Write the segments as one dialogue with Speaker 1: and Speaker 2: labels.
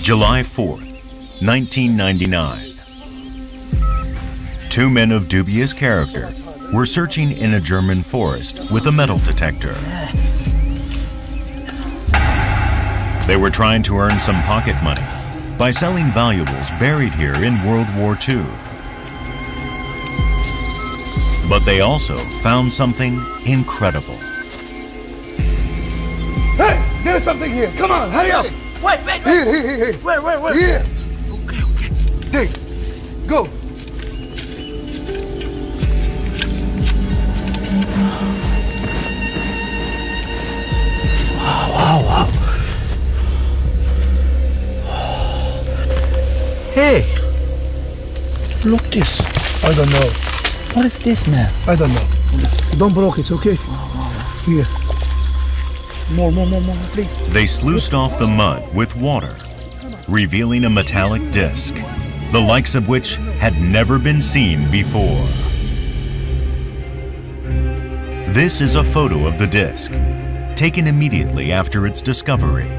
Speaker 1: July 4th, 1999. Two men of dubious character were searching in a German forest with a metal detector. They were trying to earn some pocket money by selling valuables buried here in World War II. But they also found something incredible.
Speaker 2: Hey, there's something here. Come on, hurry up.
Speaker 3: Wait.
Speaker 2: Here.
Speaker 3: Where?
Speaker 2: Here.
Speaker 3: Okay.
Speaker 2: Hey, go.
Speaker 3: Wow. Hey, look this.
Speaker 2: I don't know.
Speaker 3: What is this, man?
Speaker 2: I don't know. Don't broke it, okay? Here.
Speaker 3: More, please.
Speaker 1: They sluiced off the mud with water, revealing a metallic disc, the likes of which had never been seen before. This is a photo of the disc, taken immediately after its discovery.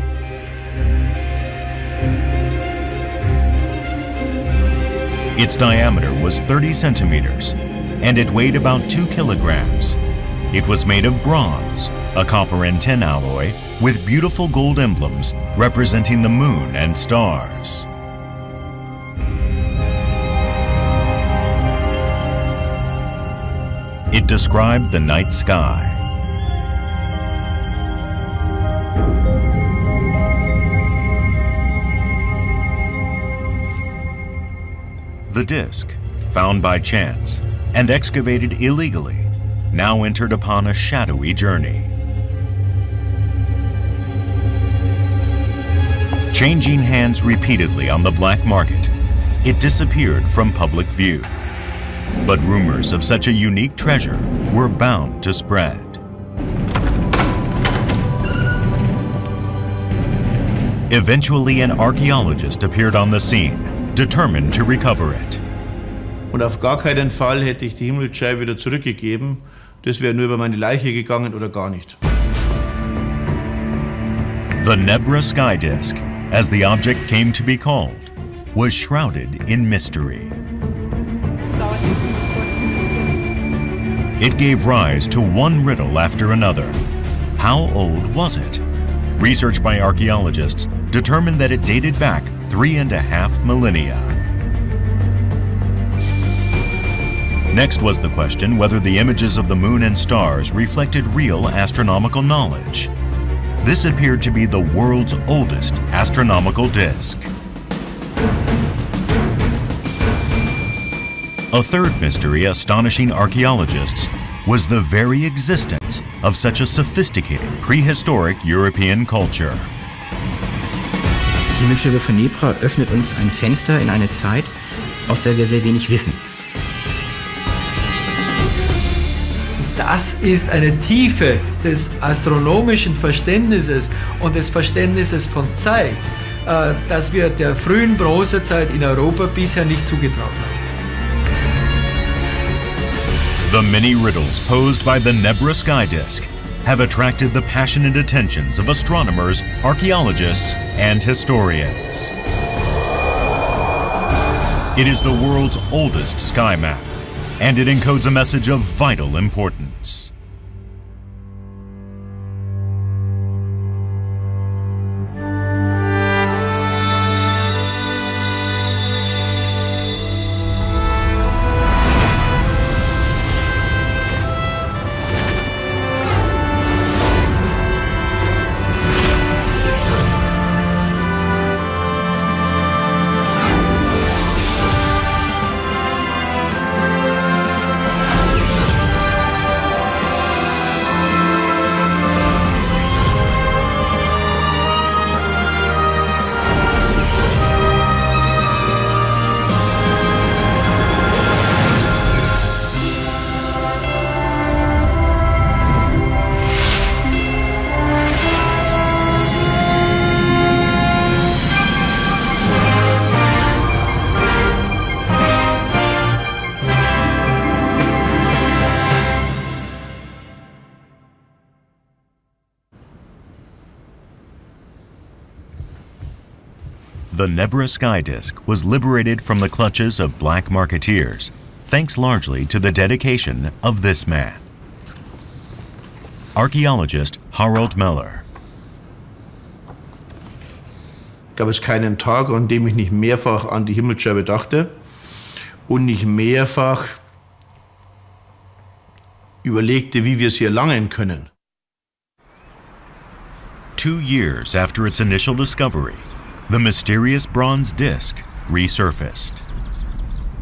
Speaker 1: Its diameter was 30 centimeters, and it weighed about 2 kilograms. It was made of bronze, a copper and tin alloy, with beautiful gold emblems representing the moon and stars. It described the night sky. The disc, found by chance and excavated illegally, now entered upon a shadowy journey. Changing hands repeatedly on the black market, it disappeared from public view. But rumors of such a unique treasure were bound to spread. Eventually, an archaeologist appeared on the scene, determined to recover it.
Speaker 4: Und auf gar keinen Fall hätte ich die Himmelsscheibe wieder zurückgegeben. Das wäre nur über meine Leiche gegangen oder gar nicht.
Speaker 1: The Nebra sky disk, as the object came to be called, was shrouded in mystery. It gave rise to one riddle after another. How old was it? Research by archaeologists determined that it dated back 3.5 millennia. Next was the question whether the images of the moon and stars reflected real astronomical knowledge. This appeared to be the world's oldest astronomical disk. A third mystery astonishing archaeologists was the very existence of such a sophisticated prehistoric European culture.
Speaker 5: Die Himmelsscheibe von Nebra öffnet uns ein Fenster in eine Zeit, aus der wir sehr wenig wissen.
Speaker 6: Das ist eine Tiefe des astronomischen Verständnisses und des Verständnisses von Zeit, das wir der frühen Bronzezeit in Europa bisher nicht zugetraut haben.
Speaker 1: The many riddles posed by the Nebra sky disk have attracted the passionate attentions of astronomers, archaeologists, and historians. It is the world's oldest sky map, and it encodes a message of vital importance. The Nebra sky disk was liberated from the clutches of black marketeers, thanks largely to the dedication of this man. Archaeologist Harald Meller.
Speaker 4: Gab es keinen Tag, an dem ich nicht mehrfach an die Himmelsscheibe dachte und nicht mehrfach überlegte, wie wir es hier erlangen können.
Speaker 1: 2 years after its initial discovery, the mysterious bronze disc resurfaced.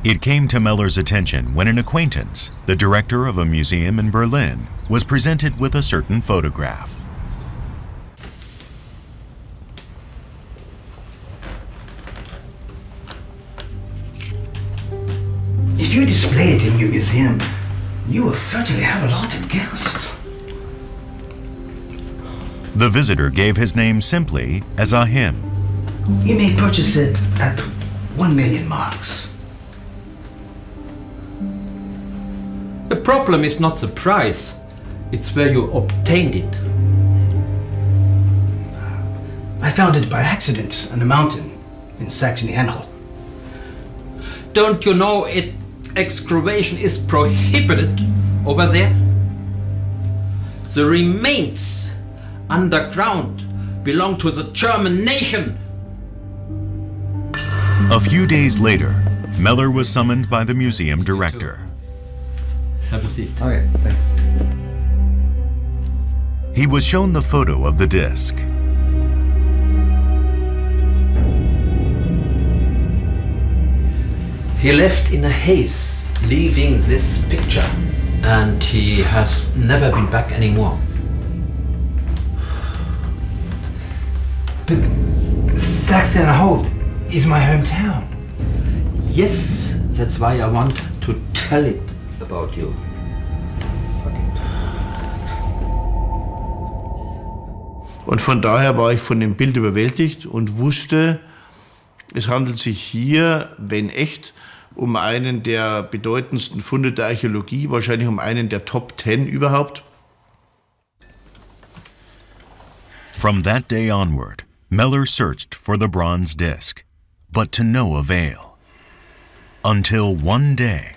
Speaker 1: It came to Meller's attention when an acquaintance, the director of a museum in Berlin, was presented with a certain photograph.
Speaker 2: If you display it in your museum, you will certainly have a lot of guests.
Speaker 1: The visitor gave his name simply as Ahim.
Speaker 2: You may purchase it at 1 million marks.
Speaker 7: The problem is not the price, it's where you obtained it.
Speaker 2: I found it by accident on a mountain in Saxony-Anhalt.
Speaker 7: Don't you know excavation is prohibited over there? The remains underground belong to the German nation.
Speaker 1: A few days later, Meller was summoned by the museum director.
Speaker 7: Have a seat.
Speaker 5: Okay, thanks.
Speaker 1: He was shown the photo of the disc.
Speaker 7: He left in a haze, leaving this picture, and he has never been back anymore.
Speaker 2: But Saxony-Anhalt is my hometown.
Speaker 7: Yes, that's why I want to tell it about you.
Speaker 4: Und von daher war ich von dem Bild überwältigt und wusste, es handelt sich hier, wenn echt, um einen der bedeutendsten Funde der Archäologie, wahrscheinlich um einen der Top 10 überhaupt.
Speaker 1: From that day onward, Meller searched for the bronze disc, but to no avail. Until one day.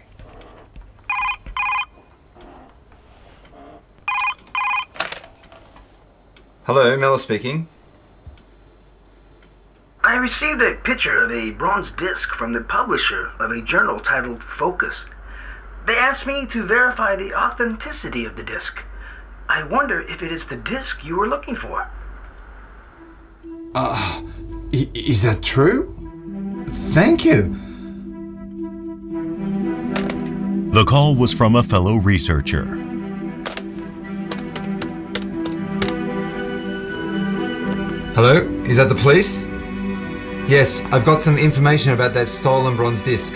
Speaker 8: Hello, Meller speaking.
Speaker 2: I received a picture of a bronze disc from the publisher of a journal titled Focus. They asked me to verify the authenticity of the disc. I wonder if it is the disc you were looking for.
Speaker 8: Is that true? Thank you.
Speaker 1: The call was from a fellow researcher.
Speaker 8: Hello, is that the police? Yes, I've got some information about that stolen bronze disc.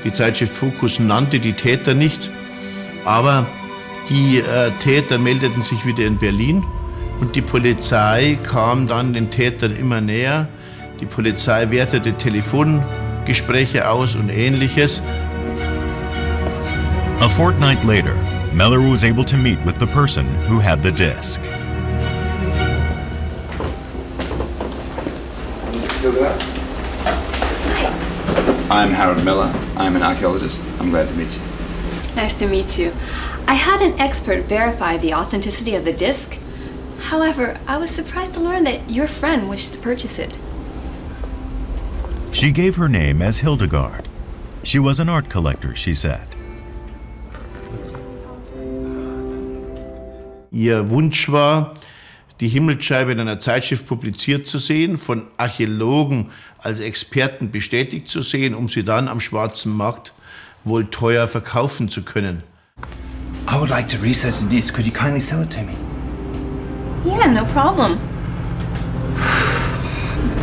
Speaker 4: Die Zeitschrift Focus nannte die Täter nicht, aber die Täter meldeten sich wieder in Berlin und die Polizei kam dann den Tätern immer näher. Die Polizei wertete Telefongespräche aus und Ähnliches.
Speaker 1: A fortnight later, Meller was able to meet with the person who had the disc.
Speaker 9: I'm Harold Miller. I'm an archaeologist. I'm glad to meet you.
Speaker 10: Nice to meet you. I had an expert verify the authenticity of the disc. However, I was surprised to learn that your friend wished to purchase it.
Speaker 1: She gave her name as Hildegard. She was an art collector, she said.
Speaker 4: Ihr Wunsch war, die Himmelsscheibe in einer Zeitschrift publiziert zu sehen, von Archäologen als Experten bestätigt zu sehen, um sie dann am schwarzen Markt wohl teuer verkaufen zu können.
Speaker 2: I would like to research the disc. Could you kindly sell it to me?
Speaker 10: Yeah, no problem.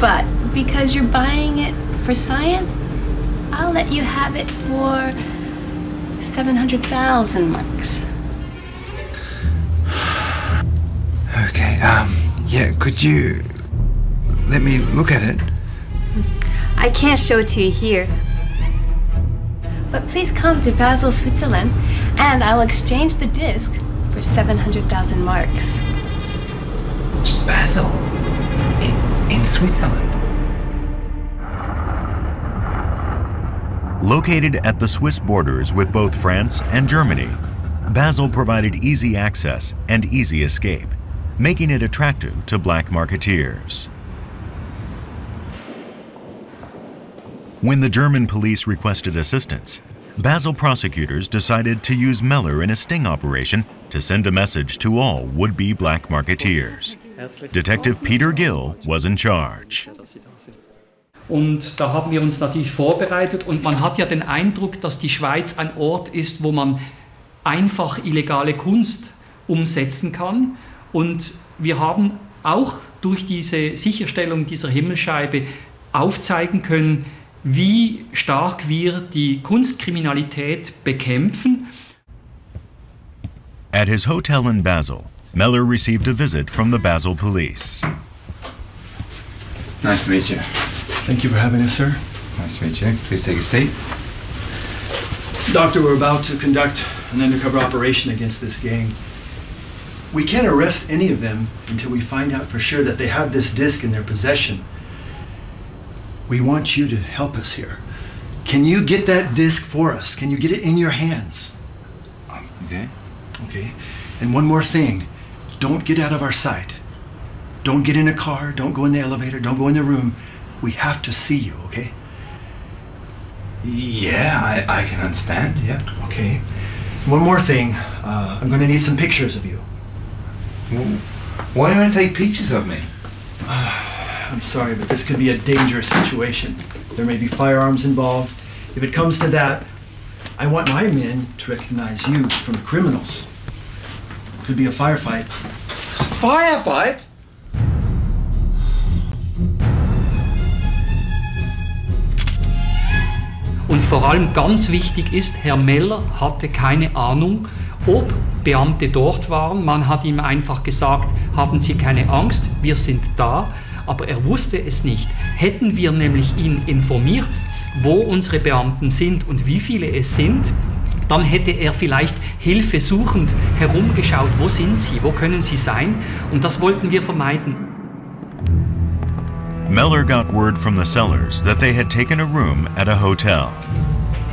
Speaker 10: But because you're buying it for science, I'll let you have it for 700,000 marks.
Speaker 2: Okay, yeah, could you let me look at it?
Speaker 10: I can't show it to you here. But please come to Basel, Switzerland, and I'll exchange the disc for 700,000 marks.
Speaker 2: Basel? In Switzerland?
Speaker 1: Located at the Swiss borders with both France and Germany, Basel provided easy access and easy escape, making it attractive to black marketeers. When the German police requested assistance, Basel prosecutors decided to use Meller in a sting operation to send a message to all would-be black marketeers. Detective Peter Gill was in charge.
Speaker 11: Und da haben wir uns natürlich vorbereitet und man hat ja den Eindruck, dass die Schweiz ein Ort ist, wo man einfach illegale Kunst umsetzen kann. Und wir haben auch durch diese Sicherstellung dieser Himmelsscheibe aufzeigen können, wie stark wir die Kunstkriminalität bekämpfen.
Speaker 1: At his hotel in Basel, Meller received a visit from the Basel police.
Speaker 9: Nice to meet you.
Speaker 12: Thank you for having us, sir.
Speaker 9: Nice to meet you. Please take a seat.
Speaker 12: Doctor, we're about to conduct an undercover operation against this gang. We can't arrest any of them until we find out for sure that they have this disc in their possession. We want you to help us here. Can you get that disc for us? Can you get it in your hands?
Speaker 9: Okay.
Speaker 12: Okay. And one more thing. Don't get out of our sight. Don't get in a car. Don't go in the elevator. Don't go in the room. We have to see you, okay?
Speaker 9: Yeah, I can understand, yeah.
Speaker 12: Okay. One more thing. I'm going to need some pictures of you.
Speaker 9: Why do you want to take pictures of me?
Speaker 12: I'm sorry, but this could be a dangerous situation. There may be firearms involved. If it comes to that, I want my men to recognize you from the criminals. Could be a firefight.
Speaker 9: Firefight?
Speaker 11: Und vor allem ganz wichtig ist, Herr Meller hatte keine Ahnung, ob Beamte dort waren. Man hat ihm einfach gesagt, haben Sie keine Angst, wir sind da. Aber er wusste es nicht. Hätten wir nämlich ihn informiert, wo unsere Beamten sind und wie viele es sind, dann hätte er vielleicht hilfesuchend herumgeschaut, wo sind sie, wo können sie sein? Und das wollten wir vermeiden.
Speaker 1: Meller got word from the sellers that they had taken a room at a hotel.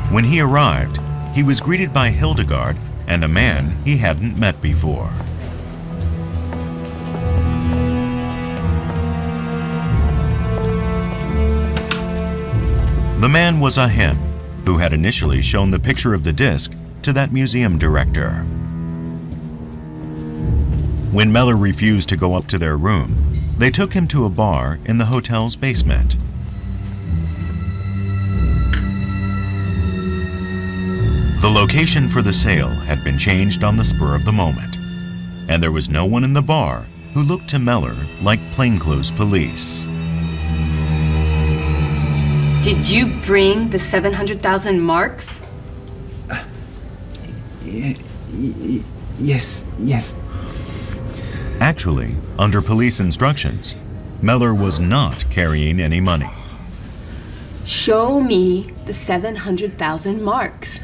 Speaker 1: When he arrived, he was greeted by Hildegard and a man he hadn't met before. The man was a hen who had initially shown the picture of the disc to that museum director. When Meller refused to go up to their room, they took him to a bar in the hotel's basement. The location for the sale had been changed on the spur of the moment, and there was no one in the bar who looked to Meller like plainclothes police.
Speaker 10: Did you bring the 700,000 marks?
Speaker 5: Yes.
Speaker 1: Actually, under police instructions, Meller was not carrying any money.
Speaker 10: Show me the 700,000 marks.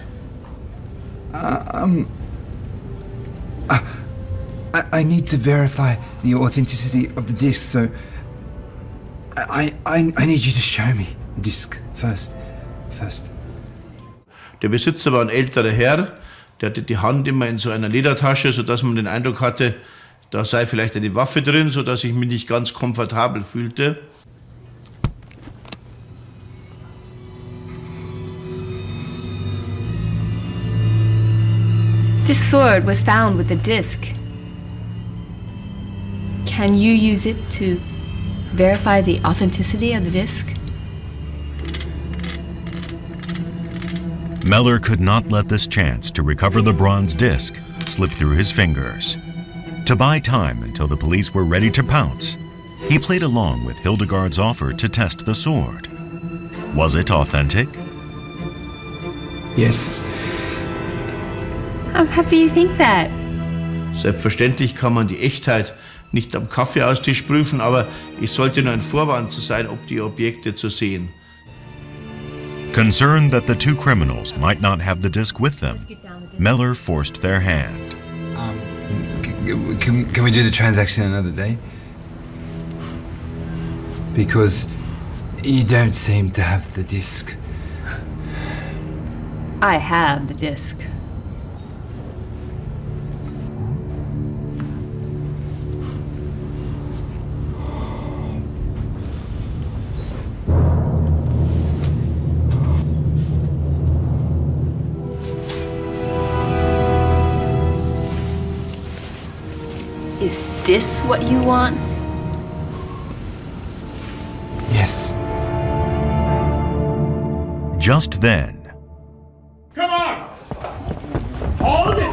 Speaker 5: I need to verify the authenticity of the disc, so I need you to show me the disc first.
Speaker 4: Der Besitzer war ein älterer Herr, der hatte die Hand immer in so einer Ledertasche, sodass man den Eindruck hatte, da sei vielleicht eine Waffe drin, sodass ich mich nicht ganz komfortabel fühlte.
Speaker 10: This sword was found with the disc. Can you use it to verify the authenticity of the disc?
Speaker 1: Meller could not let this chance to recover the bronze disc slip through his fingers. To buy time until the police were ready to pounce, he played along with Hildegard's offer to test the sword. Was it authentic?
Speaker 5: Yes.
Speaker 10: I'm happy you think that.
Speaker 4: Selbstverständlich kann man die Echtheit nicht am Kaffeeaustisch prüfen, aber es sollte nur ein Vorwand zu sein, ob die Objekte zu sehen.
Speaker 1: Concerned that the two criminals might not have the disc with them, Meller forced their hand.
Speaker 8: Can we do the transaction another day? Because you don't seem to have the disc.
Speaker 10: I have the disc. Is this what you want?
Speaker 5: Yes.
Speaker 1: Just then,
Speaker 13: Come on! Hold it!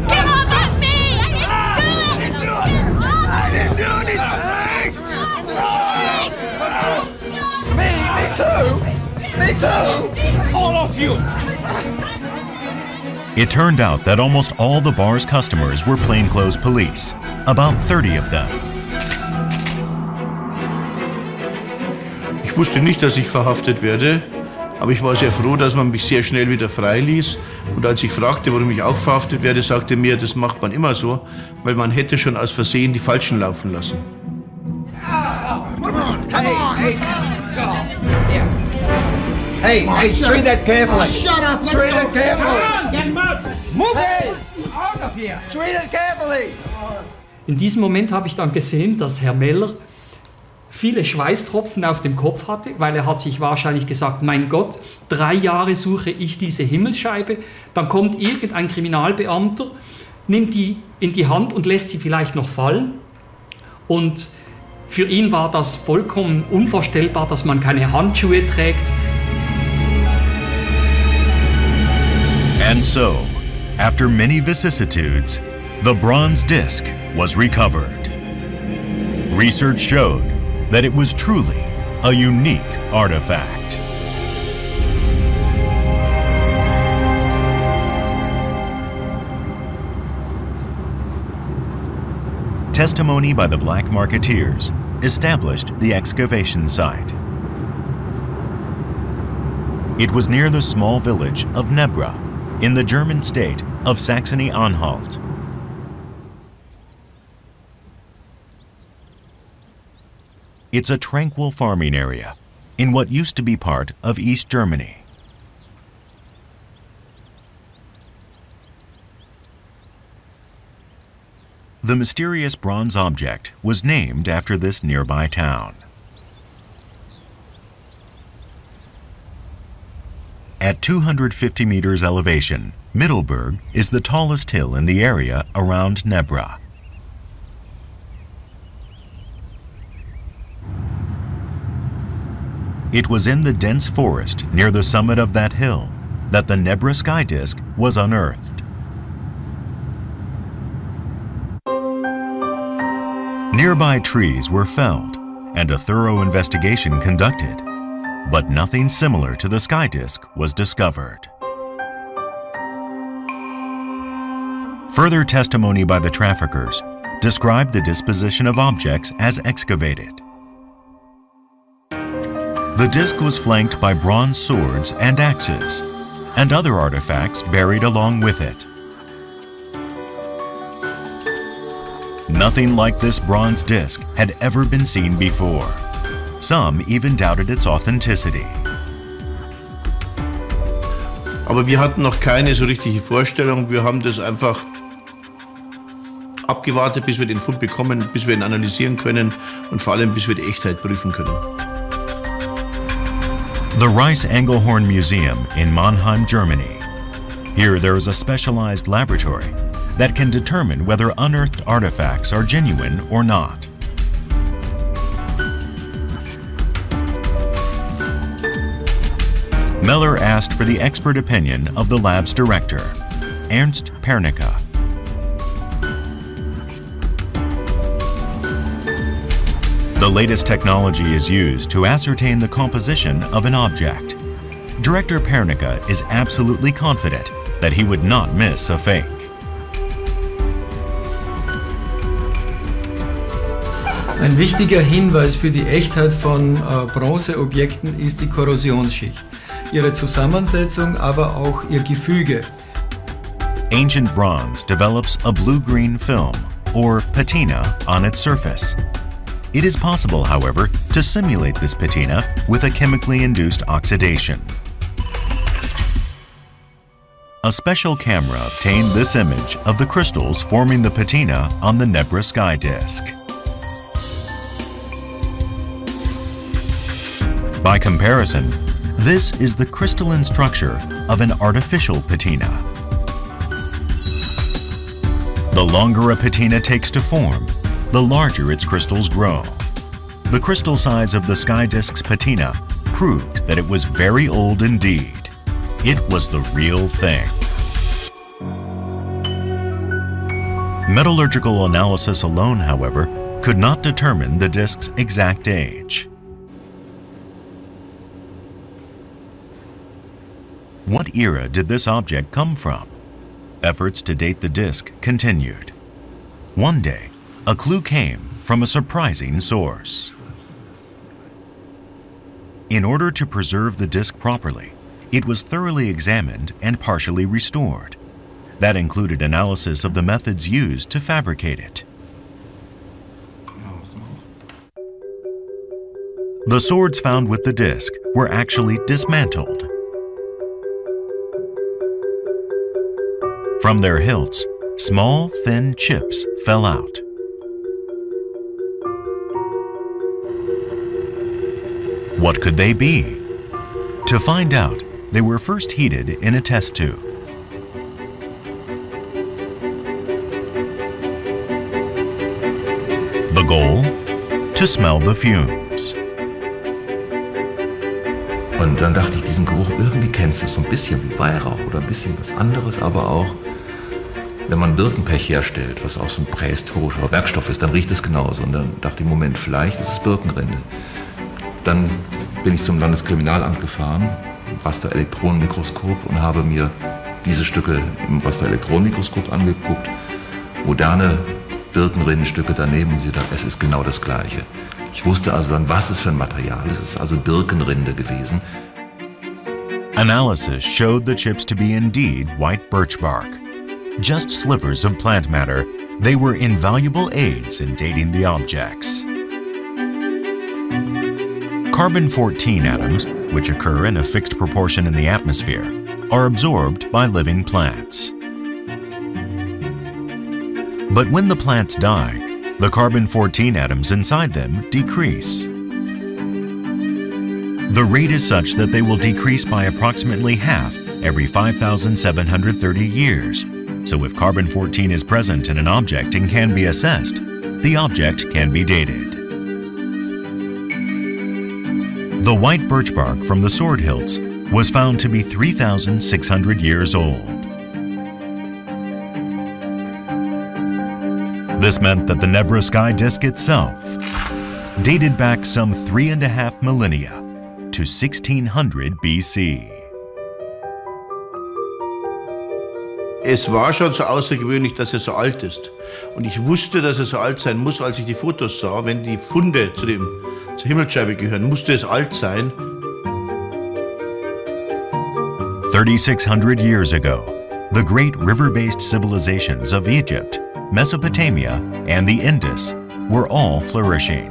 Speaker 10: Get off of me! I didn't do it!
Speaker 5: I didn't do anything! Me too!
Speaker 13: All of you!
Speaker 1: it turned out that almost all the bar's customers were plainclothes police, about 30 of them.
Speaker 4: Ich wusste nicht, dass ich verhaftet werde, aber ich war sehr froh, dass man mich sehr schnell wieder freiließ. Und als ich fragte, warum ich auch verhaftet werde, sagte er mir, das macht man immer so, weil man hätte schon aus Versehen die Falschen laufen lassen.
Speaker 5: Hey, treat that carefully.
Speaker 13: Shut up! Let's
Speaker 5: Treat
Speaker 13: go!
Speaker 5: it carefully.
Speaker 13: Come on, get him out! Move it! Out of here!
Speaker 5: Treat it carefully.
Speaker 11: In diesem Moment habe ich dann gesehen, dass Herr Meller viele Schweißtropfen auf dem Kopf hatte, weil er hat sich wahrscheinlich gesagt, mein Gott, 3 Jahre suche ich diese Himmelsscheibe, dann kommt irgendein Kriminalbeamter, nimmt die in die Hand und lässt sie vielleicht noch fallen. Und für ihn war das vollkommen unvorstellbar, dass man keine Handschuhe trägt.
Speaker 1: And so, after many vicissitudes, the bronze disc was recovered. Research showed that it was truly a unique artifact. Testimony by the black marketeers established the excavation site. It was near the small village of Nebra in the German state of Saxony-Anhalt. It's a tranquil farming area in what used to be part of East Germany. The mysterious bronze object was named after this nearby town. At 250 meters elevation, Mittelberg is the tallest hill in the area around Nebra. It was in the dense forest near the summit of that hill that the Nebra sky disk was unearthed. Nearby trees were felled and a thorough investigation conducted, but nothing similar to the sky disk was discovered. Further testimony by the traffickers described the disposition of objects as excavated. The disc was flanked by bronze swords and axes, and other artifacts buried along with it. Nothing like this bronze disc had ever been seen before. Some even doubted its authenticity.
Speaker 4: Aber wir hatten noch keine so richtige Vorstellung. Wir haben das einfach abgewartet, bis wir den Fund bekommen, bis wir ihn analysieren können und vor allem, bis wir die Echtheit prüfen können.
Speaker 1: The Reiss-Engelhorn Museum in Mannheim, Germany. Here there is a specialized laboratory that can determine whether unearthed artifacts are genuine or not. Meller asked for the expert opinion of the lab's director, Ernst Pernicka. The latest technology is used to ascertain the composition of an object. Director Pernicka is absolutely confident that he would not miss a fake.
Speaker 6: Ein wichtiger Hinweis für die Echtheit von Bronzeobjekten ist die Korrosionsschicht. Ihre Zusammensetzung, aber auch ihr Gefüge.
Speaker 1: Ancient bronze develops a blue-green film, or patina, on its surface. It is possible, however, to simulate this patina with a chemically induced oxidation. A special camera obtained this image of the crystals forming the patina on the Nebra sky disk. By comparison, this is the crystalline structure of an artificial patina. The longer a patina takes to form, the larger its crystals grow. The crystal size of the sky disk's patina proved that it was very old indeed. It was the real thing. Metallurgical analysis alone, however, could not determine the disk's exact age. What era did this object come from? Efforts to date the disk continued. One day, a clue came from a surprising source. In order to preserve the disk properly, it was thoroughly examined and partially restored. That included analysis of the methods used to fabricate it. The swords found with the disk were actually dismantled. From their hilts, small, thin chips fell out. What could they be? To find out, they were first heated in a test tube. The goal? To smell the fumes.
Speaker 14: Und dann dachte ich, diesen Geruch, irgendwie kennst du so ein bisschen wie Weihrauch oder ein bisschen was anderes, aber auch, wenn man Birkenpech herstellt, was auch so ein prähistorischer Werkstoff ist, dann riecht es genauso. Und dann dachte ich, Moment, vielleicht ist es Birkenrinde. Dann bin ich zum Landeskriminalamt gefahren, Rasterelektronenmikroskop, und habe mir diese Stücke im Rasterelektronenmikroskop angeguckt. Moderne Birkenrindenstücke daneben, es ist genau das Gleiche. Ich wusste also dann, was es für ein Material ist. Es ist also Birkenrinde gewesen.
Speaker 1: Analysis showed the chips to be indeed white birch bark. Just slivers of plant matter, they were invaluable aids in dating the objects. Carbon-14 atoms, which occur in a fixed proportion in the atmosphere, are absorbed by living plants. But when the plants die, the carbon-14 atoms inside them decrease. The rate is such that they will decrease by approximately half every 5,730 years. So if carbon-14 is present in an object and can be assessed, the object can be dated. The white birch bark from the sword hilts was found to be 3,600 years old. This meant that the Nebra sky disk itself dated back some 3.5 millennia to 1600 BC.
Speaker 4: Es war schon so außergewöhnlich, dass er so alt ist. Und ich wusste, dass er so alt sein muss, als ich die Fotos sah. Wenn die Funde zur Himmelsscheibe gehören, musste es alt sein.
Speaker 1: 3,600 years ago, the great river-based civilizations of Egypt, Mesopotamia, and the Indus were all flourishing.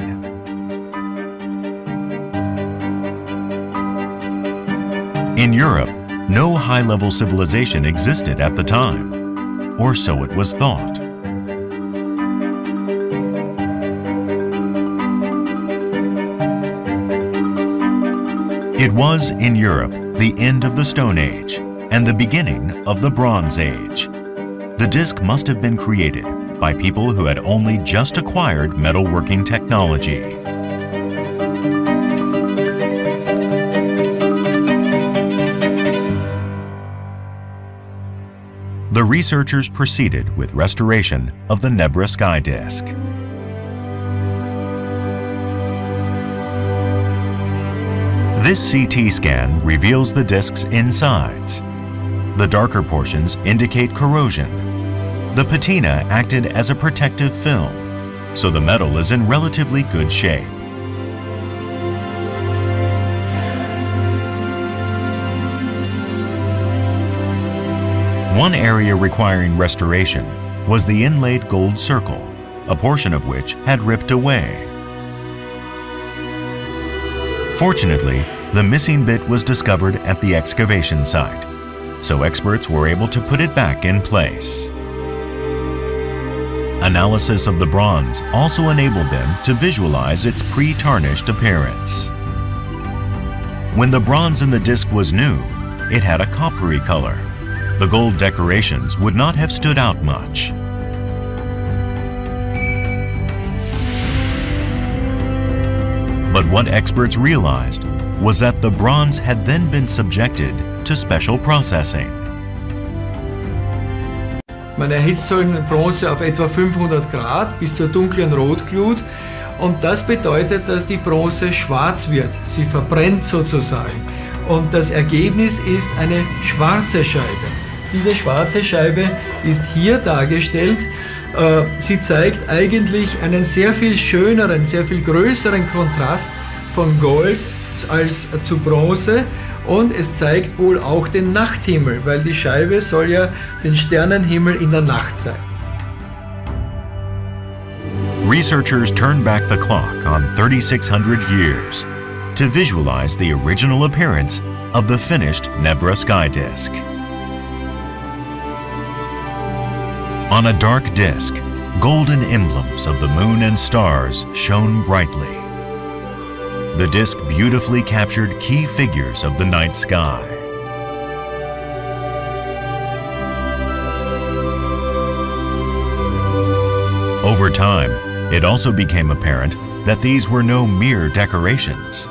Speaker 1: In Europe, no high-level civilization existed at the time, or so it was thought. It was, in Europe, the end of the Stone Age and the beginning of the Bronze Age. The disc must have been created by people who had only just acquired metalworking technology. The researchers proceeded with restoration of the Nebra sky disk. This CT scan reveals the disk's insides. The darker portions indicate corrosion. The patina acted as a protective film, so the metal is in relatively good shape. One area requiring restoration was the inlaid gold circle, a portion of which had ripped away. Fortunately, the missing bit was discovered at the excavation site, so experts were able to put it back in place. Analysis of the bronze also enabled them to visualize its pre-tarnished appearance. When the bronze in the disc was new, it had a coppery color. The gold decorations would not have stood out much. But what experts realized was that the bronze had then been subjected to special processing.
Speaker 6: Man erhitzt so eine Bronze auf etwa 500 Grad bis zur dunklen Rotglut und das bedeutet, dass die Bronze schwarz wird. Sie verbrennt sozusagen. Und das Ergebnis ist eine schwarze Scheibe. Diese schwarze Scheibe ist hier dargestellt. Sie zeigt eigentlich einen sehr viel schöneren, sehr viel größeren Kontrast von Gold als zu Bronze und es zeigt wohl auch den Nachthimmel, weil die Scheibe soll ja den Sternenhimmel in der Nacht zeigen.
Speaker 1: Researchers turned back the clock on 3,600 years to visualize the original appearance of the finished Nebra sky disk. On a dark disk, golden emblems of the moon and stars shone brightly. The disk beautifully captured key figures of the night sky. Over time, it also became apparent that these were no mere decorations.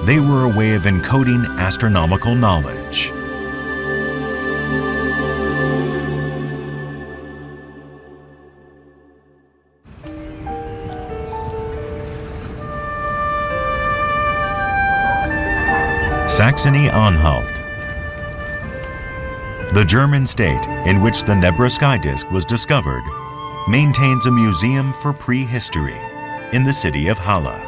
Speaker 1: They were a way of encoding astronomical knowledge. Saxony-Anhalt. The German state in which the Nebra sky disk was discovered maintains a museum for prehistory in the city of Halle.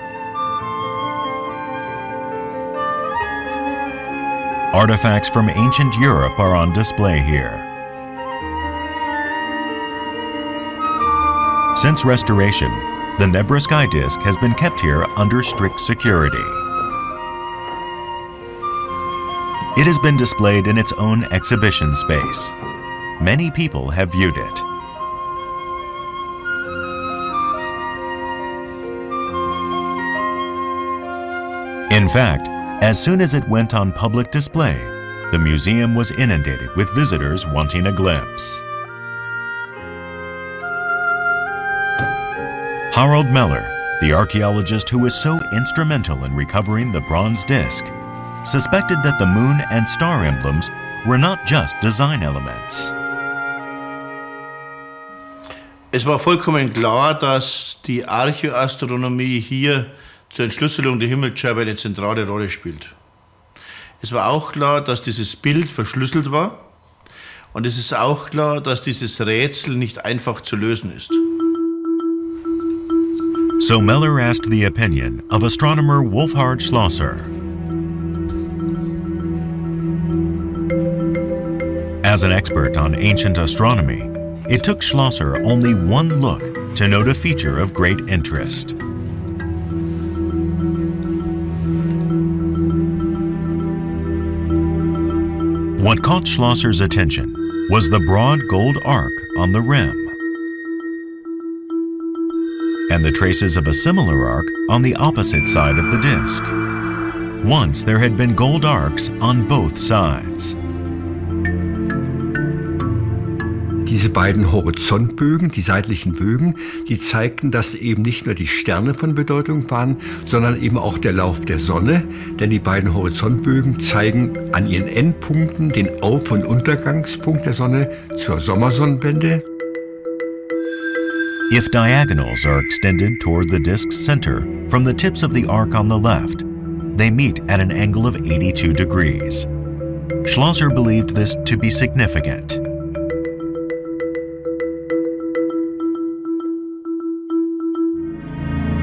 Speaker 1: Artifacts from ancient Europe are on display here. Since restoration, the Nebra sky disk has been kept here under strict security. It has been displayed in its own exhibition space. Many people have viewed it. In fact, as soon as it went on public display, the museum was inundated with visitors wanting a glimpse. Harald Meller, the archaeologist who was so instrumental in recovering the bronze disc, suspected that the moon and star emblems were not just design elements.
Speaker 4: Es war vollkommen klar, dass die Archäoastronomie hier zur Entschlüsselung der Himmelsscheibe eine zentrale Rolle spielt. Es war auch klar, dass dieses Bild verschlüsselt war und es ist auch klar, dass dieses Rätsel nicht einfach zu lösen ist.
Speaker 1: So Meller asked the opinion of astronomer Wolfhard Schlosser. As an expert on ancient astronomy, it took Schlosser only one look to note a feature of great interest. What caught Schlosser's attention was the broad gold arc on the rim and the traces of a similar arc on the opposite side of the disk. Once there had been gold arcs on both sides.
Speaker 15: Diese beiden Horizontbögen, die seitlichen Bögen, die zeigten, dass eben nicht nur die Sterne von Bedeutung waren, sondern eben auch der Lauf der Sonne. Denn die beiden Horizontbögen zeigen an ihren Endpunkten den Auf- und Untergangspunkt der Sonne zur Sommersonnenwende.
Speaker 1: If diagonals are extended toward the disk's center from the tips of the arc on the left, they meet at an angle of 82 degrees. Schlosser believed this to be significant.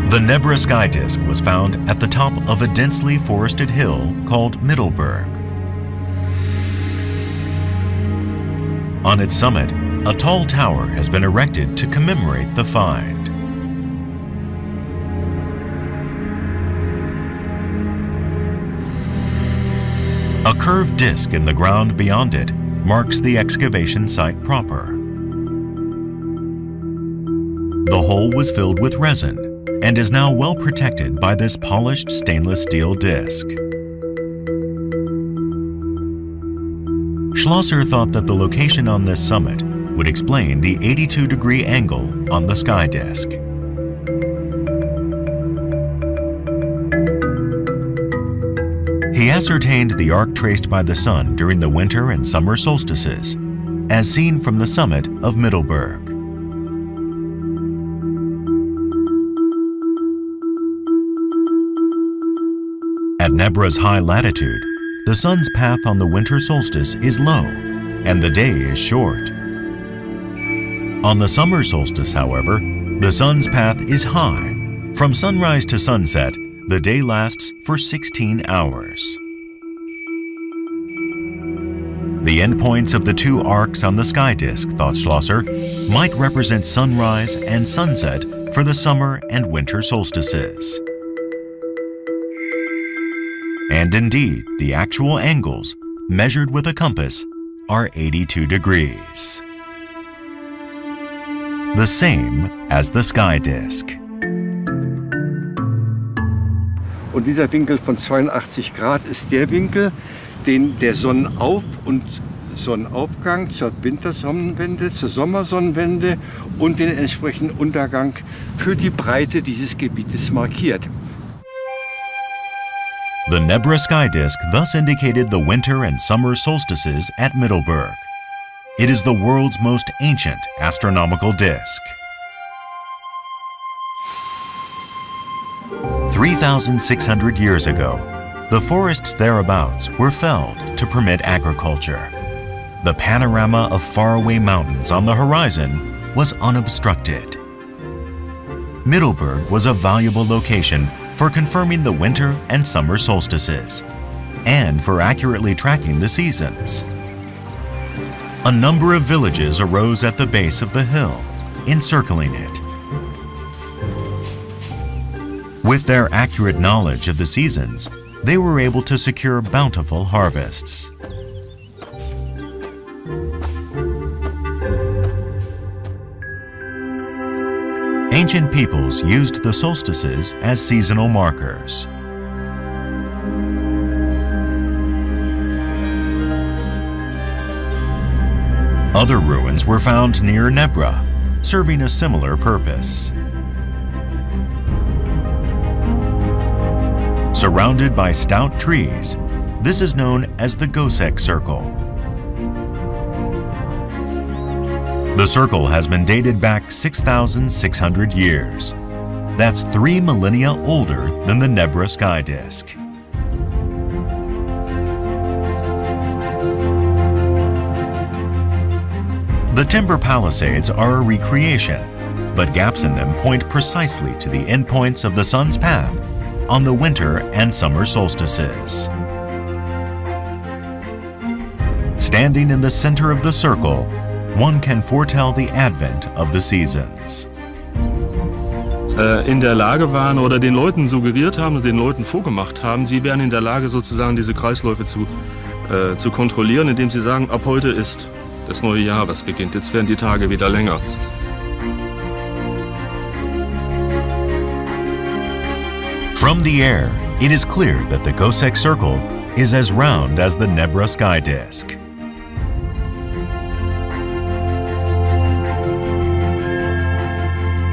Speaker 1: The Nebra sky disk was found at the top of a densely forested hill called Mittelberg. On its summit, a tall tower has been erected to commemorate the find. A curved disk in the ground beyond it marks the excavation site proper. The hole was filled with resin and is now well protected by this polished stainless steel disc. Schlosser thought that the location on this summit would explain the 82-degree angle on the sky disk. He ascertained the arc traced by the sun during the winter and summer solstices, as seen from the summit of Middelburg. At Nebra's high latitude, the sun's path on the winter solstice is low, and the day is short. On the summer solstice, however, the sun's path is high. From sunrise to sunset, the day lasts for 16 hours. The endpoints of the two arcs on the sky disk, thought Schlosser, might represent sunrise and sunset for the summer and winter solstices. And indeed, the actual angles, measured with a compass, are 82 degrees. The same as the sky disk.
Speaker 15: Und dieser Winkel von 82 Grad ist der Winkel, den der Sonnenauf- und Sonnenaufgang zur Wintersonnenwende, zur Sommersonnenwende und den entsprechenden Untergang für die Breite dieses Gebietes markiert.
Speaker 1: The Nebra sky disk thus indicated the winter and summer solstices at Middelburg. It is the world's most ancient astronomical disk. 3,600 years ago, the forests thereabouts were felled to permit agriculture. The panorama of faraway mountains on the horizon was unobstructed. Middelburg was a valuable location for confirming the winter and summer solstices, and for accurately tracking the seasons. A number of villages arose at the base of the hill, encircling it. With their accurate knowledge of the seasons, they were able to secure bountiful harvests. Ancient peoples used the solstices as seasonal markers. Other ruins were found near Nebra, serving a similar purpose. Surrounded by stout trees, this is known as the Gosek Circle. The circle has been dated back 6,600 years. That's 3 millennia older than the Nebra sky disk. The timber palisades are a recreation, but gaps in them point precisely to the endpoints of the sun's path on the winter and summer solstices. Standing in the center of the circle, one can foretell the advent of the seasons.
Speaker 16: In der Lage waren oder den Leuten suggeriert haben, den Leuten vorgemacht haben, sie wären in der Lage sozusagen diese Kreisläufe zu kontrollieren, indem sie sagen, ab heute ist das neue Jahr, was beginnt. Jetzt werden die Tage wieder länger.
Speaker 1: From the air, it is clear that the Gosek Circle is as round as the Nebra sky disk.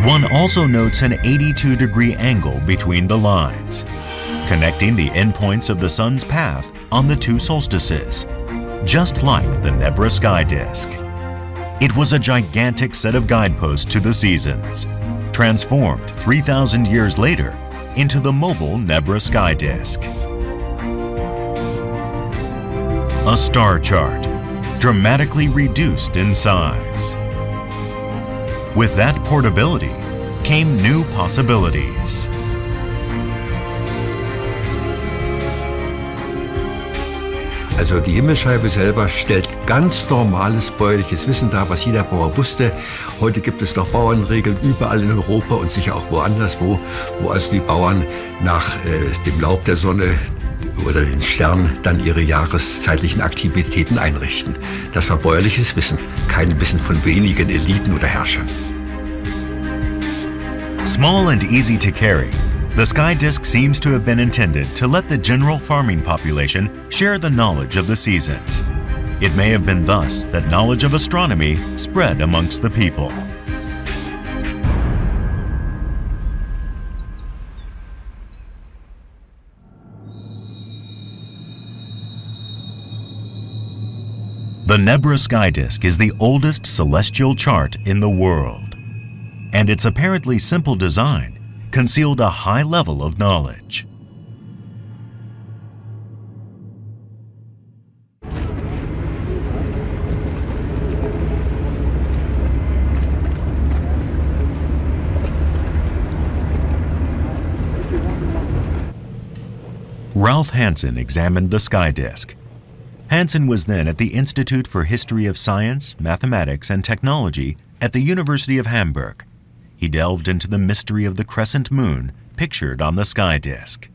Speaker 1: One also notes an 82-degree angle between the lines, connecting the endpoints of the sun's path on the two solstices, just like the Nebra sky disk. It was a gigantic set of guideposts to the seasons, transformed 3,000 years later into the mobile Nebra sky disk. A star chart, dramatically reduced in size. With that portability came new possibilities.
Speaker 15: Also die Himmelsscheibe selber stellt ganz normales bäuerliches Wissen dar, was jeder Bauer wusste. Heute gibt es noch Bauernregeln überall in Europa und sicher auch woanders, wo also die Bauern nach dem Laub der Sonne oder den Sternen dann ihre jahreszeitlichen Aktivitäten einrichten. Das war bäuerliches Wissen, kein Wissen von wenigen Eliten oder Herrschern.
Speaker 1: Small and easy to carry, the sky disk seems to have been intended to let the general farming population share the knowledge of the seasons. It may have been thus that knowledge of astronomy spread amongst the people. The Nebra sky disk is the oldest celestial chart in the world, and its apparently simple design concealed a high level of knowledge. Ralph Hansen examined the sky disk. Hansen was then at the Institute for History of Science, Mathematics, and Technology at the University of Hamburg. He delved into the mystery of the crescent moon pictured on the sky disk.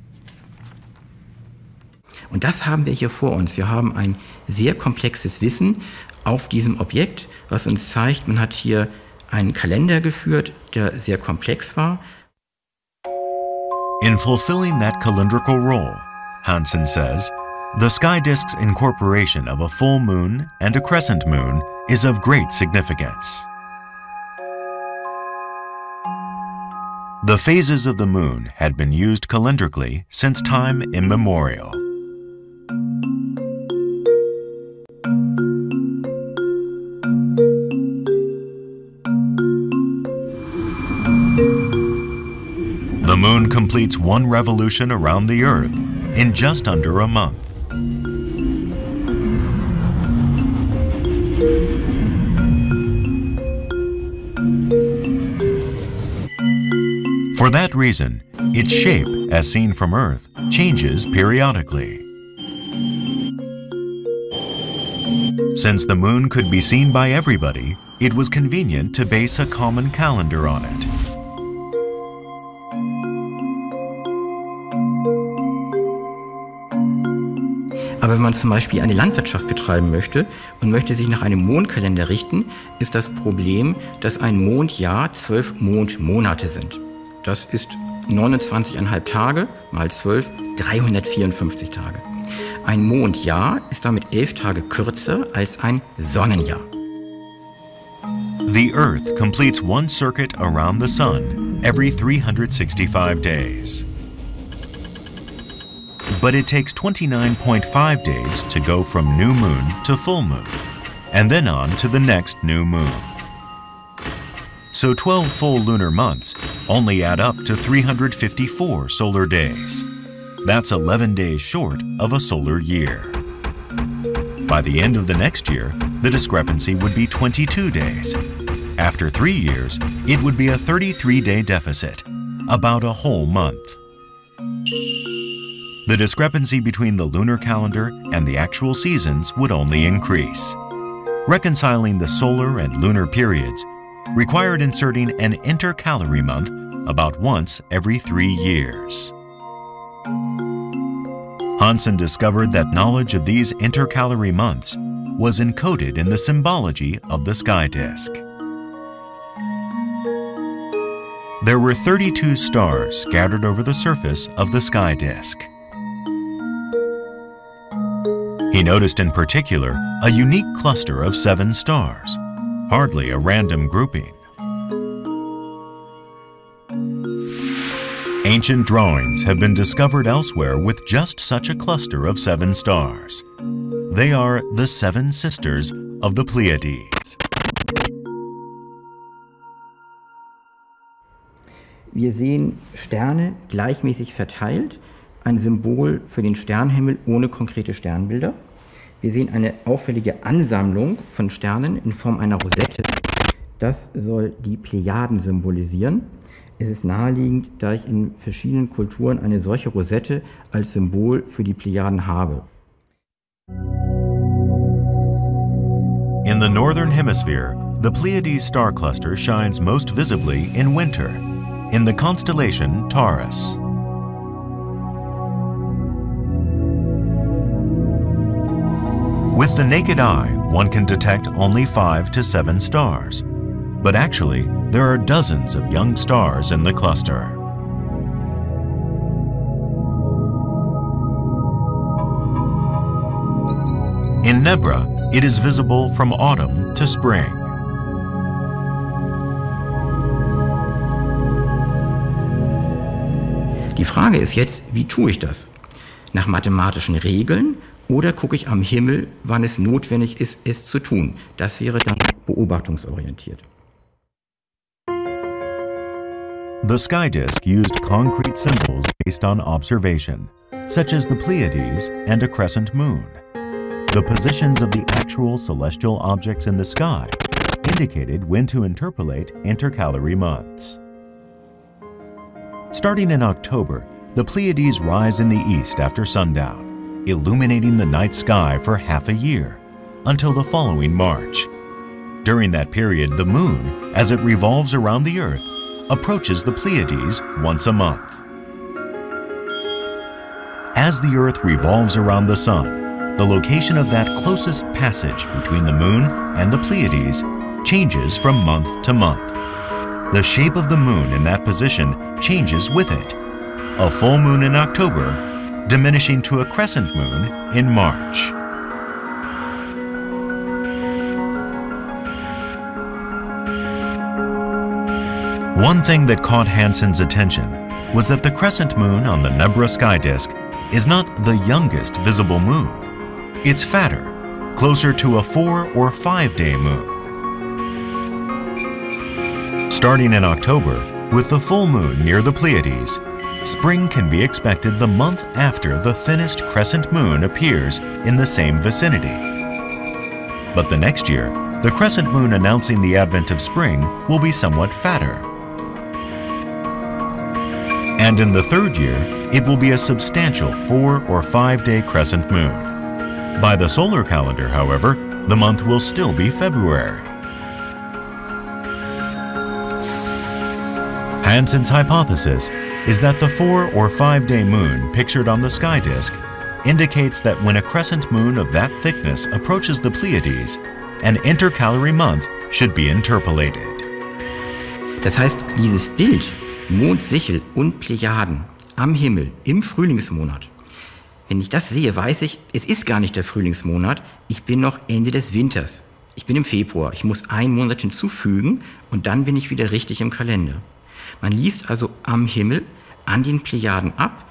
Speaker 17: Und das haben wir hier vor uns. Wir haben ein sehr komplexes Wissen auf diesem Objekt, was uns zeigt, man hat hier einen Kalender geführt, der sehr komplex war.
Speaker 1: In fulfilling that calendrical role, Hansen says, the sky disk's incorporation of a full moon and a crescent moon is of great significance. The phases of the moon had been used calendrically since time immemorial. The moon completes one revolution around the Earth in just under a month. For that reason, its shape, as seen from Earth, changes periodically. Since the moon could be seen by everybody, it was convenient to base a common calendar on it.
Speaker 17: Aber wenn man zum Beispiel eine Landwirtschaft betreiben möchte und möchte sich nach einem Mondkalender richten, ist das Problem, dass ein Mondjahr 12 Mondmonate sind. Das ist 29,5 Tage mal 12, 354 Tage. Ein Mondjahr ist damit 11 Tage kürzer als ein Sonnenjahr.
Speaker 1: The Earth completes one circuit around the Sun every 365 days. But it takes 29.5 days to go from new moon to full moon, and then on to the next new moon. So 12 full lunar months only add up to 354 solar days. That's 11 days short of a solar year. By the end of the next year, the discrepancy would be 22 days. After 3 years, it would be a 33-day deficit, about a whole month. The discrepancy between the lunar calendar and the actual seasons would only increase. Reconciling the solar and lunar periods required inserting an intercalary month about once every 3 years. Hansen discovered that knowledge of these intercalary months was encoded in the symbology of the sky disk. There were 32 stars scattered over the surface of the sky disk. He noticed in particular a unique cluster of 7 stars, hardly a random grouping. Ancient drawings have been discovered elsewhere with just such a cluster of 7 stars. They are the 7 sisters of the Pleiades.
Speaker 17: Wir sehen Sterne gleichmäßig verteilt, ein Symbol für den Sternenhimmel ohne konkrete Sternbilder. Wir sehen eine auffällige Ansammlung von Sternen in Form einer Rosette. Das soll die Plejaden symbolisieren. Es ist naheliegend, da ich in verschiedenen Kulturen eine solche Rosette als Symbol für die Plejaden habe.
Speaker 1: In the northern hemisphere, the Pleiades star cluster shines most visibly in winter, in the constellation Taurus. With the naked eye, one can detect only 5 to 7 stars, but actually there are dozens of young stars in the cluster. In Nebra, it is visible from autumn to spring.
Speaker 17: Die Frage ist jetzt, wie tue ich das? Nach mathematischen Regeln oder gucke ich am Himmel, wann es notwendig ist, es zu tun? Das wäre dann beobachtungsorientiert.
Speaker 1: The sky disk used concrete symbols based on observation, such as the Pleiades and a crescent moon. The positions of the actual celestial objects in the sky indicated when to interpolate intercalary months. Starting in October, the Pleiades rise in the east after sundown, illuminating the night sky for half a year, until the following March. During that period, the moon, as it revolves around the Earth, approaches the Pleiades once a month. As the Earth revolves around the Sun, the location of that closest passage between the Moon and the Pleiades changes from month to month. The shape of the Moon in that position changes with it. A full moon in October, diminishing to a crescent moon in March. One thing that caught Hansen's attention was that the crescent moon on the Nebra sky disk is not the youngest visible moon. It's fatter, closer to a 4 or 5 day moon. Starting in October, with the full moon near the Pleiades, spring can be expected the month after the thinnest crescent moon appears in the same vicinity. But the next year, the crescent moon announcing the advent of spring will be somewhat fatter. And in the third year, it will be a substantial 4 or 5 day crescent moon. By the solar calendar, however, the month will still be February. Hansen's hypothesis is that the 4 or 5 day moon pictured on the sky disk indicates that when a crescent moon of that thickness approaches the Pleiades, an intercalary month should be interpolated.
Speaker 17: Das heißt, dieses Bild Mond, Sichel und Plejaden am Himmel im Frühlingsmonat. Wenn ich das sehe, weiß ich, es ist gar nicht der Frühlingsmonat, ich bin noch Ende des Winters. Ich bin im Februar, ich muss einen Monat hinzufügen und dann bin ich wieder richtig im Kalender. Man liest also am Himmel an den Plejaden ab,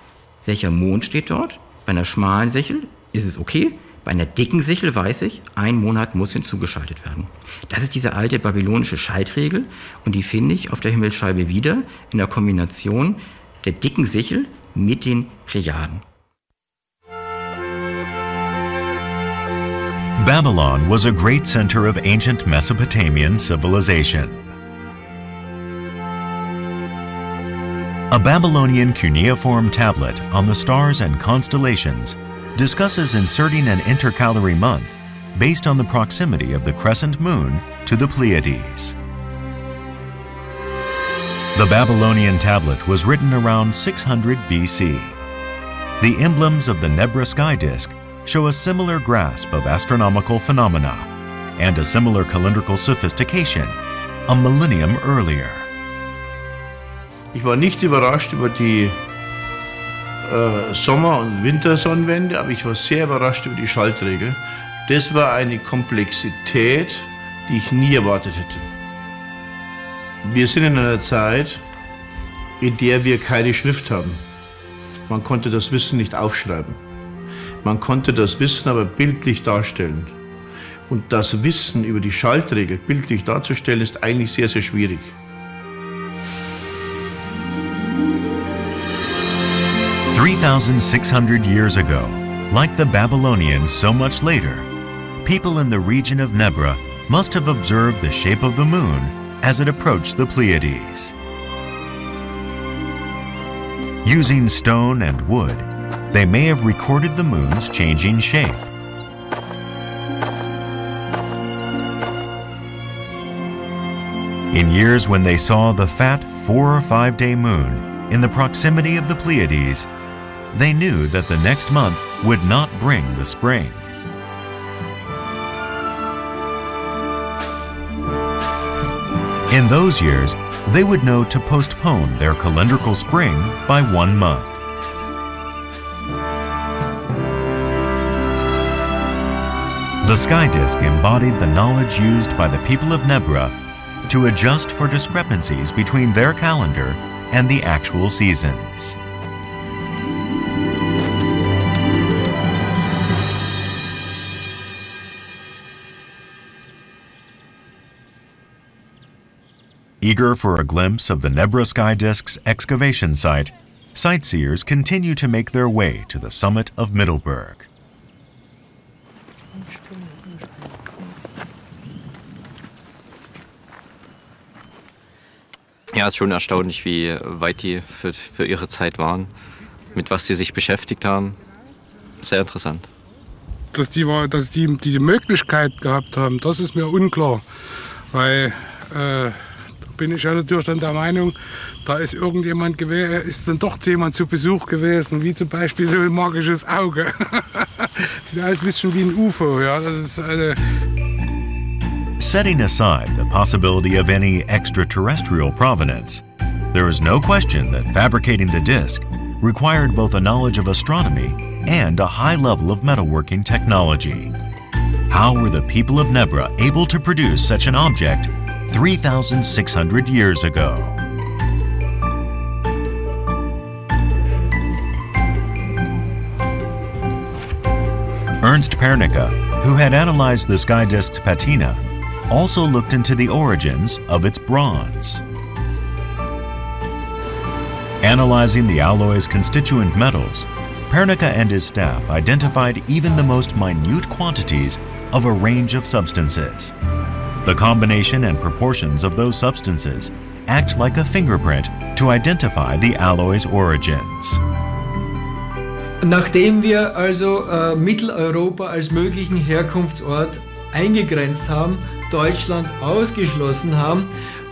Speaker 17: welcher Mond steht dort. Bei einer schmalen Sichel ist es okay, bei einer dicken Sichel weiß ich, ein Monat muss hinzugeschaltet werden. Das ist diese alte babylonische Schaltregel und die finde ich auf der Himmelsscheibe wieder in der Kombination der dicken Sichel mit den Plejaden.
Speaker 1: Babylon was a great center of ancient Mesopotamian civilization. A Babylonian cuneiform tablet on the stars and constellations discusses inserting an intercalary month based on the proximity of the crescent moon to the Pleiades. The Babylonian tablet was written around 600 BC. The emblems of the Nebra sky disk show a similar grasp of astronomical phenomena and a similar calendrical sophistication a millennium earlier.
Speaker 4: Ich war nicht überrascht über die Sommer- und Wintersonnenwende, aber ich war sehr überrascht über die Schaltregel. Das war eine Komplexität, die ich nie erwartet hätte. Wir sind in einer Zeit, in der wir keine Schrift haben. Man konnte das Wissen nicht aufschreiben. Man konnte das Wissen aber bildlich darstellen. Und das Wissen über die Schaltregel bildlich darzustellen, ist eigentlich sehr, sehr schwierig.
Speaker 1: 3,600 years ago, like the Babylonians so much later, people in the region of Nebra must have observed the shape of the moon as it approached the Pleiades. Using stone and wood, they may have recorded the moon's changing shape. In years when they saw the fat 4 or 5 day moon in the proximity of the Pleiades, they knew that the next month would not bring the spring. In those years, they would know to postpone their calendrical spring by 1 month. The sky disk embodied the knowledge used by the people of Nebra to adjust for discrepancies between their calendar and the actual seasons. Eager for a glimpse of the Nebra sky disk's excavation site, sightseers continue to make their way to the summit of Middelburg.
Speaker 18: Ja, es ist schon erstaunlich, wie weit die für ihre Zeit waren, mit was sie sich beschäftigt haben. Sehr interessant.
Speaker 19: Dass die die Möglichkeit gehabt haben, das ist mir unklar. Weil da bin ich ja natürlich dann der Meinung, da ist irgendjemand gewesen, ist dann doch jemand zu Besuch gewesen, wie zum Beispiel so ein magisches Auge. Sieht alles ein bisschen wie ein UFO, ja. Das ist
Speaker 1: Setting aside the possibility of any extraterrestrial provenance, there is no question that fabricating the disk required both a knowledge of astronomy and a high level of metalworking technology. How were the people of Nebra able to produce such an object 3,600 years ago? Ernst Pernicka, who had analyzed the sky disk's patina, also looked into the origins of its bronze. Analyzing the alloy's constituent metals, Pernicka and his staff identified even the most minute quantities of a range of substances. The combination and proportions of those substances act like a fingerprint to identify the alloy's origins.
Speaker 6: Nachdem wir also Mitteleuropa als möglichen Herkunftsort eingegrenzt haben, Deutschland ausgeschlossen haben,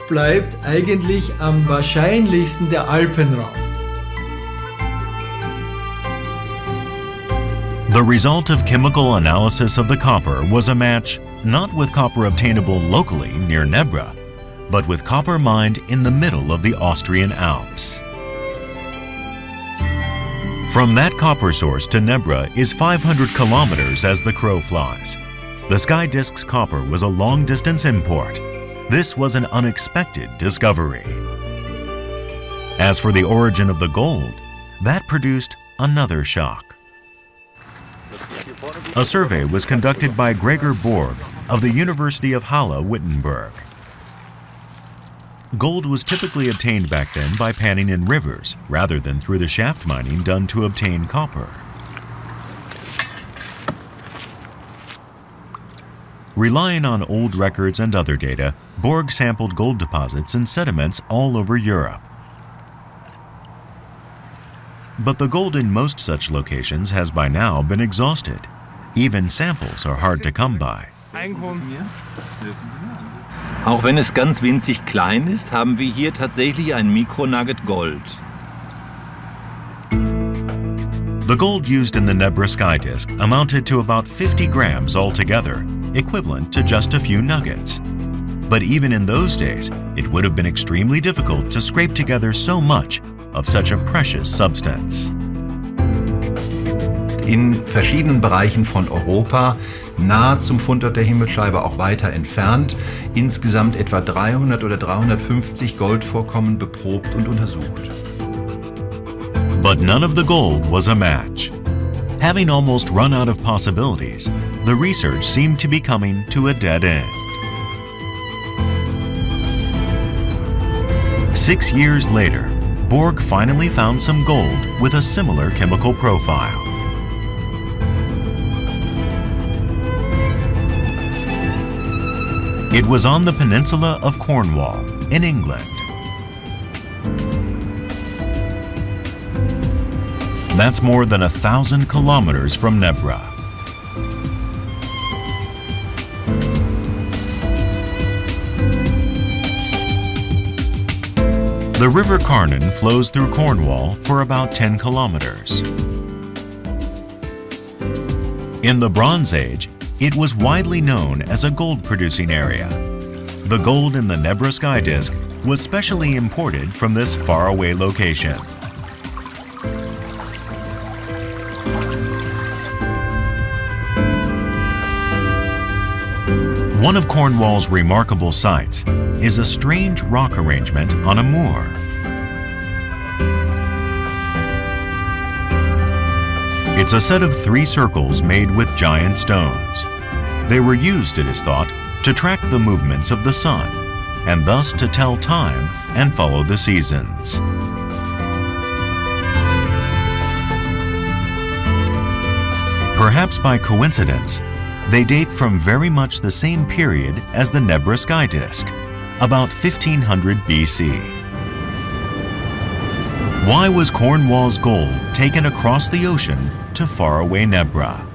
Speaker 6: bleibt eigentlich am wahrscheinlichsten der Alpenraum.
Speaker 1: The result of chemical analysis of the copper was a match not with copper obtainable locally near Nebra, but with copper mined in the middle of the Austrian Alps. From that copper source to Nebra is 500 kilometers as the crow flies. The sky disk's copper was a long-distance import. This was an unexpected discovery. As for the origin of the gold, that produced another shock. A survey was conducted by Gregor Borg of the University of Halle-Wittenberg. Gold was typically obtained back then by panning in rivers, rather than through the shaft mining done to obtain copper. Relying on old records and other data, Borg sampled gold deposits and sediments all over Europe. But the gold in most such locations has by now been exhausted. Even samples are hard to come by.
Speaker 14: Auch wenn es ganz winzig klein ist, haben wir hier tatsächlich ein Mikronugget Gold.
Speaker 1: The gold used in the Nebra sky disk amounted to about 50 grams altogether, equivalent to just a few nuggets. But even in those days, it would have been extremely difficult to scrape together so much of such a precious substance.
Speaker 14: In verschiedenen Bereichen von Europa, nahe zum Fundort der Himmelsscheibe, auch weiter entfernt, insgesamt etwa 300 oder 350 Goldvorkommen beprobt und untersucht.
Speaker 1: But none of the gold was a match. Having almost run out of possibilities, the research seemed to be coming to a dead end. 6 years later, Borg finally found some gold with a similar chemical profile. It was on the peninsula of Cornwall, in England. That's more than 1,000 kilometers from Nebra. The River Carnon flows through Cornwall for about 10 kilometers. In the Bronze Age, it was widely known as a gold-producing area. The gold in the Nebra sky disk was specially imported from this faraway location. One of Cornwall's remarkable sights is a strange rock arrangement on a moor. It's a set of 3 circles made with giant stones. They were used, it is thought, to track the movements of the sun, and thus to tell time and follow the seasons. Perhaps by coincidence, they date from very much the same period as the Nebra sky disk, about 1500 BC. Why was Cornwall's gold taken across the ocean to faraway Nebra?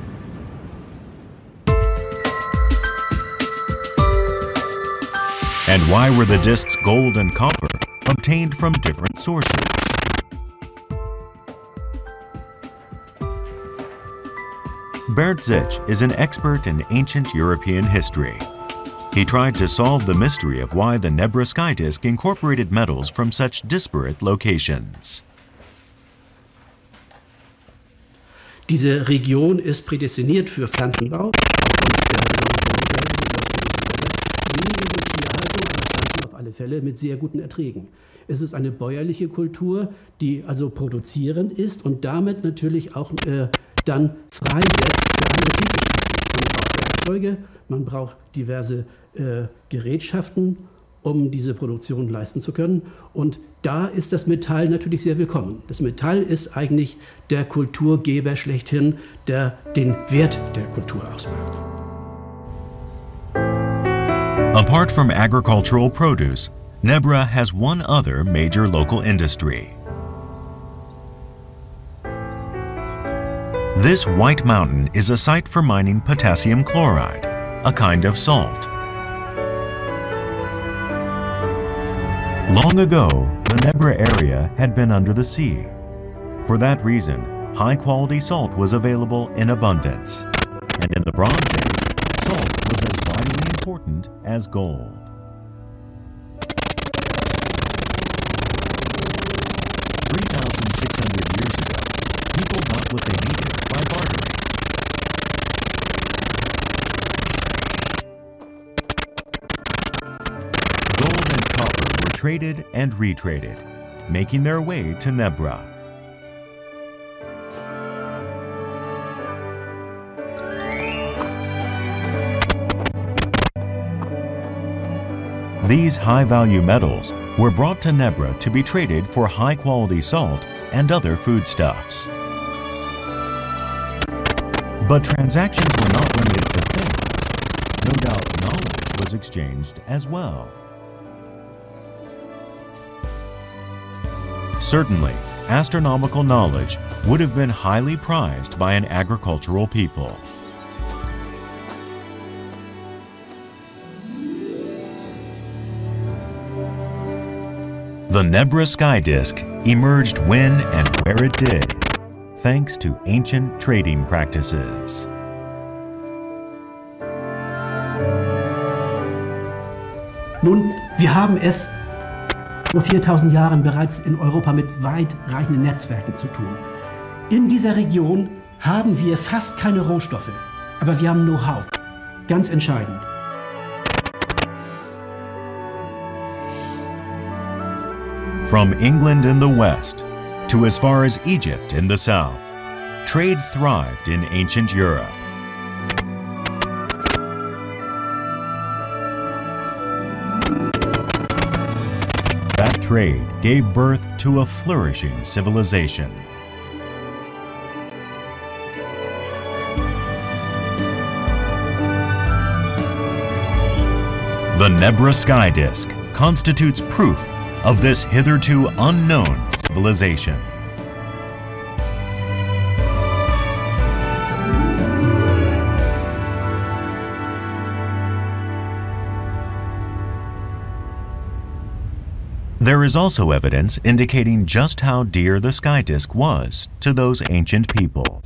Speaker 1: And why were the disks gold and copper obtained from different sources? Bert Zich is an expert in ancient European history. He tried to solve the mystery of why the Nebra sky disk incorporated metals from such disparate locations.
Speaker 20: Diese Region ist prädestiniert für Pflanzenbau. Auf alle Fälle mit sehr guten Erträgen. Es ist eine bäuerliche Kultur, die also produzierend ist und damit natürlich auch dann freisetzt für andere Tätigkeiten. Man braucht Werkzeuge, man braucht diverse Gerätschaften, um diese Produktion leisten zu können. Und da ist das Metall natürlich sehr willkommen. Das Metall ist eigentlich der Kulturgeber schlechthin, der den Wert der Kultur ausmacht.
Speaker 1: Apart from agricultural produce, Nebra has one other major local industry. This white mountain is a site for mining potassium chloride, a kind of salt. Long ago, the Nebra area had been under the sea. For that reason, high-quality salt was available in abundance. And in the Bronze Age, salt was as vitally important as gold. Years ago, people got what they needed by bartering. Gold and copper were traded and retraded, making their way to Nebra. These high-value metals were brought to Nebra to be traded for high-quality salt and other foodstuffs. But transactions were not limited to things. No doubt knowledge was exchanged as well. Certainly, astronomical knowledge would have been highly prized by an agricultural people. The Nebra sky disk emerged when and where it did, thanks to ancient trading practices.
Speaker 20: Nun, wir haben es vor 4000 Jahren bereits in Europa mit weitreichenden Netzwerken zu tun. In dieser Region haben wir fast keine Rohstoffe, aber wir haben Know-how. Ganz entscheidend.
Speaker 1: From England in the west to as far as Egypt in the south, trade thrived in ancient Europe. That trade gave birth to a flourishing civilization. The Nebra sky disk constitutes proof of this hitherto unknown civilization. There is also evidence indicating just how dear the sky disk was to those ancient peoples.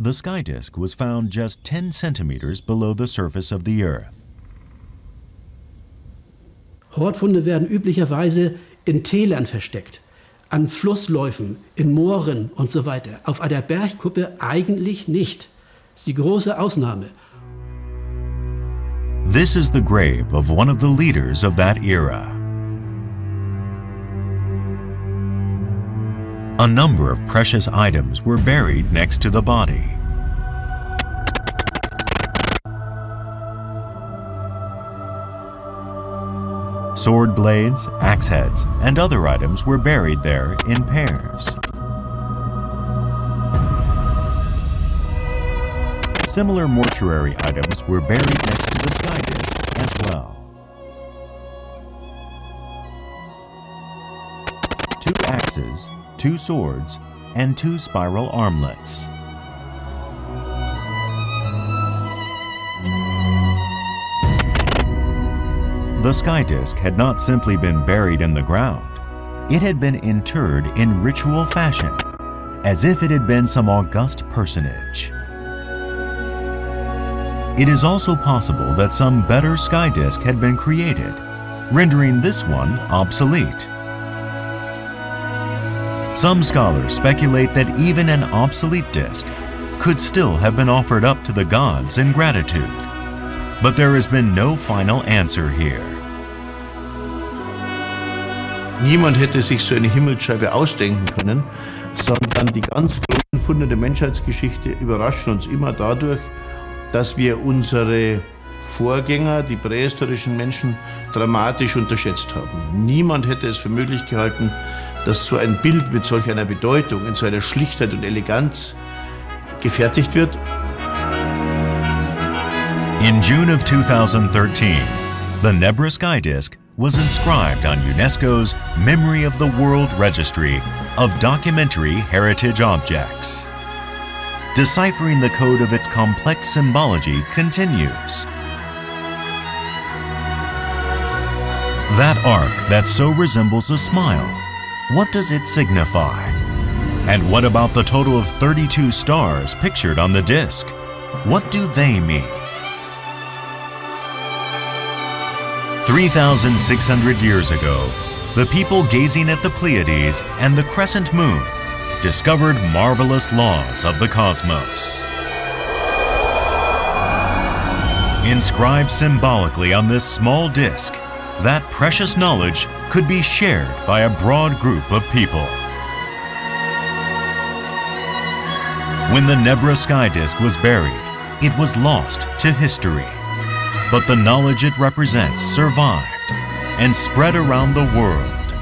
Speaker 1: The sky disk was found just 10 centimeters below the surface of the Earth.
Speaker 20: Hortfunde werden üblicherweise in Tälern versteckt, an Flussläufen, in Mooren und so weiter. Auf einer Bergkuppe eigentlich nicht. Das ist die große Ausnahme.
Speaker 1: This is the grave of one of the leaders of that era. A number of precious items were buried next to the body. Sword blades, axe heads, and other items were buried there in pairs. Similar mortuary items were buried next to the sky disk as well. 2 axes, 2 swords, and 2 spiral armlets. The sky disk had not simply been buried in the ground. It had been interred in ritual fashion, as if it had been some august personage. It is also possible that some better sky disk had been created, rendering this one obsolete. Some scholars speculate that even an obsolete disk could still have been offered up to the gods in gratitude. But there has been no final answer here.
Speaker 4: Niemand hätte sich so eine Himmelsscheibe ausdenken können, sondern die ganz großen Funde der Menschheitsgeschichte überraschen uns immer dadurch, dass wir unsere Vorgänger, die prähistorischen Menschen, dramatisch unterschätzt haben. Niemand hätte es für möglich gehalten, dass so ein Bild mit solch einer Bedeutung, in so einer Schlichtheit und Eleganz gefertigt wird.
Speaker 1: In June of 2013, the Nebra sky disk was inscribed on UNESCO's Memory of the World Registry of Documentary Heritage Objects. Deciphering the code of its complex symbology continues. That arc that so resembles a smile, what does it signify? And what about the total of 32 stars pictured on the disc? What do they mean? 3,600 years ago, the people gazing at the Pleiades and the crescent moon discovered marvelous laws of the cosmos. Inscribed symbolically on this small disc, that precious knowledge could be shared by a broad group of people. When the Nebra sky disk was buried, it was lost to history. But the knowledge it represents survived and spread around the world.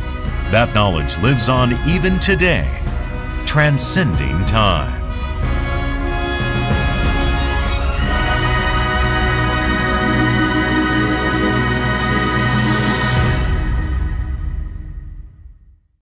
Speaker 1: That knowledge lives on even today, transcending time.